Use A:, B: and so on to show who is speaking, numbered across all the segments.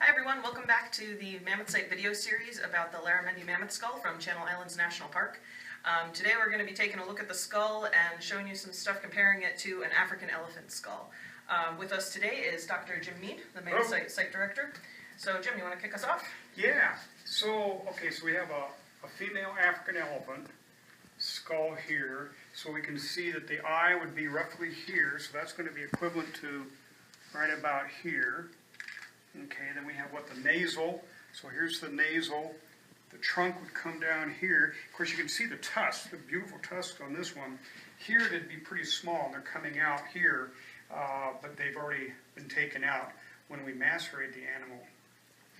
A: Hi everyone, welcome back to the Mammoth Site video series about the Larramendy mammoth skull from Channel Islands National Park. Today we're going to be taking a look at the skull and showing you some stuff comparing it to an African elephant skull. With us today is Dr. Jim Mead, the Mammoth Site Director. So Jim, you want to kick us off?
B: Yeah, so we have a female African elephant skull here, so we can see that the eye would be roughly here, so that's going to be equivalent to right about here. Okay, then we have the nasal, so here's the nasal, the trunk would come down here. Of course you can see the tusks, the beautiful tusks on this one. Here it'd be pretty small, and they're coming out here, but they've already been taken out when we macerate the animal.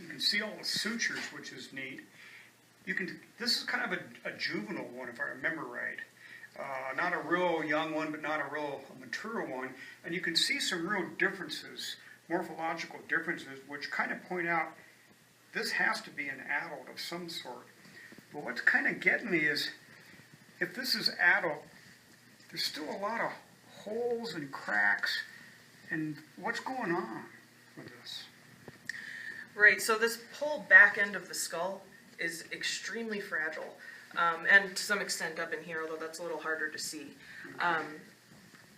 B: You can see all the sutures, which is neat. This is kind of a juvenile one, if I remember right. Not a real young one, but not a real mature one. And you can see some real differences, morphological differences, which kind of point out this has to be an adult of some sort. But what's kind of getting me is, if this is adult, there's still a lot of holes and cracks. And what's going on with this?
A: Right, so this whole back end of the skull is extremely fragile, and to some extent up in here, although that's a little harder to see.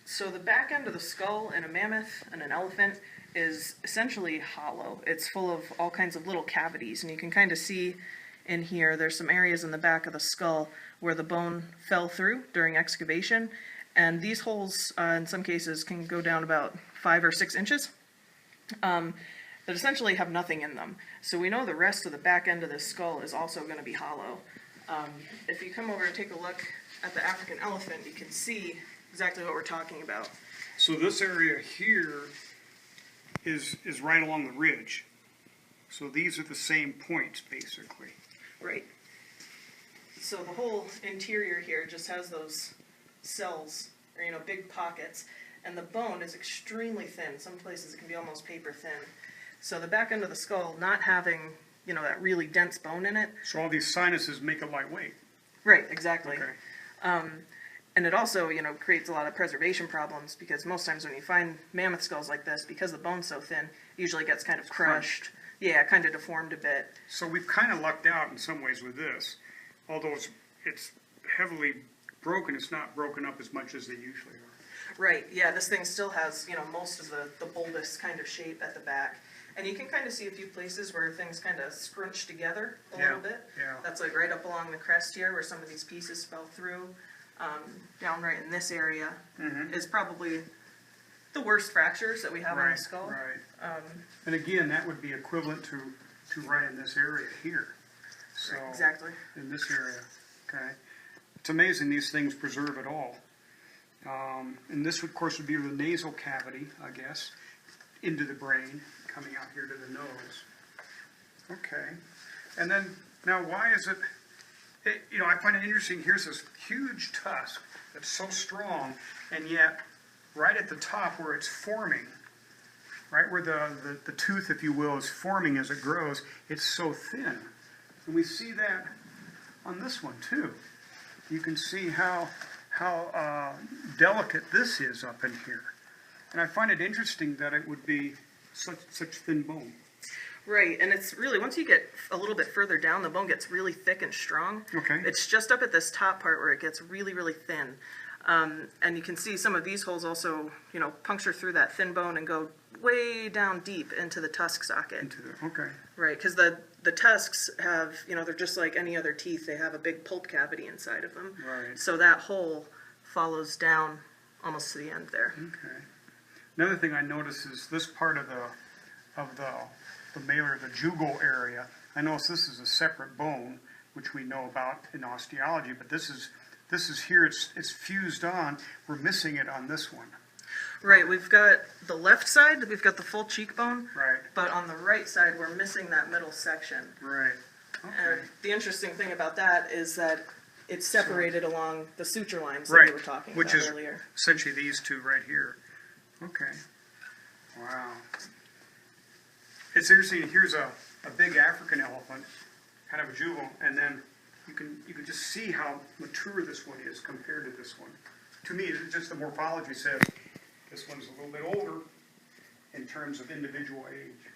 A: So the back end of the skull in a mammoth and an elephant is essentially hollow. It's full of all kinds of little cavities, and you can kind of see in here, there's some areas in the back of the skull where the bone fell through during excavation, and these holes, in some cases, can go down about 5 or 6 inches. That essentially have nothing in them. So we know the rest of the back end of this skull is also going to be hollow. If you come over and take a look at the African elephant, you can see exactly what we're talking about.
B: So this area here is right along the ridge. So these are the same points, basically.
A: Right. So the whole interior here just has those cells, or big pockets, and the bone is extremely thin. Some places it can be almost paper thin. So the back end of the skull not having, that really dense bone in it.
B: So all these sinuses make it lightweight.
A: Right, exactly.
B: Okay.
A: And it also, creates a lot of preservation problems, because most times when you find mammoth skulls like this, because the bone's so thin, it usually gets kind of crushed. Yeah, kind of deformed a bit.
B: So we've kind of lucked out in some ways with this. Although it's heavily broken, it's not broken up as much as they usually are.
A: Right, yeah, this thing still has, most of the bulbous kind of shape at the back. And you can kind of see a few places where things kind of scrunch together a little bit.
B: Yeah.
A: That's like right up along the crest here where some of these pieces fell through. Down right in this area is probably the worst fractures that we have on the skull.
B: Right. And again, that would be equivalent to right in this area here. So
A: right, exactly.
B: In this area. Okay. It's amazing these things preserve at all. And this, of course, would be the nasal cavity, I guess, into the brain, coming out here to the nose. Okay. And then, now why is it, I find it interesting, here's this huge tusk that's so strong, and yet, right at the top where it's forming, right where the tooth, if you will, is forming as it grows, it's so thin. And we see that on this one, too. You can see how delicate this is up in here. And I find it interesting that it would be such thin bone.
A: Right, and it's really, once you get a little bit further down, the bone gets really thick and strong.
B: Okay.
A: It's just up at this top part where it gets really, really thin. And you can see some of these holes also, puncture through that thin bone and go way down deep into the tusk socket.
B: Okay.
A: Right, because the tusks have, they're just like any other teeth. They have a big pulp cavity inside of them.
B: Right.
A: So that hole follows down almost to the end there.
B: Okay. Another thing I notice is this part of the malar, the jugal area. I notice this is a separate bone, which we know about in osteology, but this is here. It's fused on. We're missing it on this one.
A: Right. We've got the left side. We've got the full cheekbone.
B: Right.
A: But on the right side, we're missing that middle section.
B: Right. Okay.
A: And the interesting thing about that is that it's separated along the suture lines that
B: right.
A: we were talking
B: which
A: about
B: is
A: earlier.
B: Essentially these two right here. Okay. Wow. It's interesting. Here's a big African elephant, kind of a juvenile, and then you can just see how mature this one is compared to this one. To me, it's just the morphology says this one's a little bit older in terms of individual age.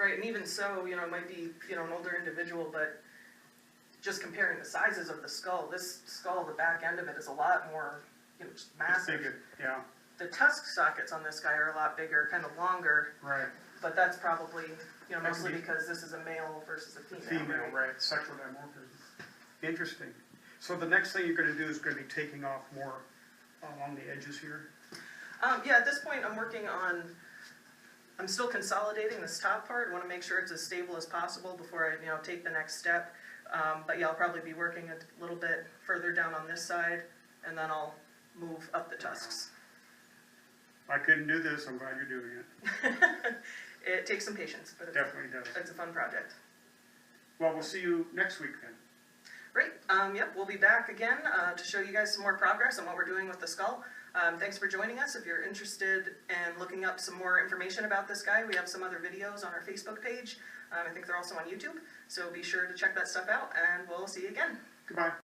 A: Right, and even so, you know, it might be, you know, an older individual, but just comparing the sizes of the skull, this skull, the back end of it is a lot more, you know, just massive.
B: Bigger, yeah,
A: The tusk sockets on this guy are a lot bigger, kind of longer,
B: right.
A: but that's probably, you know,
B: That
A: mostly
B: could be-
A: because this is a male versus a female.
B: Female, right, sexual dimorphism. Interesting. So the next thing you're gonna do is gonna be taking off more along the edges here?
A: Yeah, at this point, I'm still consolidating this top part. I want to make sure it's as stable as possible before I, you know, take the next step. But yeah, I'll probably be working a little bit further down on this side, and then I'll move up the tusks.
B: I couldn't do this, I'm glad you're doing it.
A: It takes some patience, but
B: Definitely does.
A: it's a fun project.
B: Well, we'll see you next week then.
A: Great. Yep, we'll be back again to show you guys some more progress on what we're doing with the skull. Thanks for joining us. If you're interested in looking up some more information about this guy, we have some other videos on our Facebook page. I think they're also on YouTube, so be sure to check that stuff out, and we'll see you again.
B: Goodbye.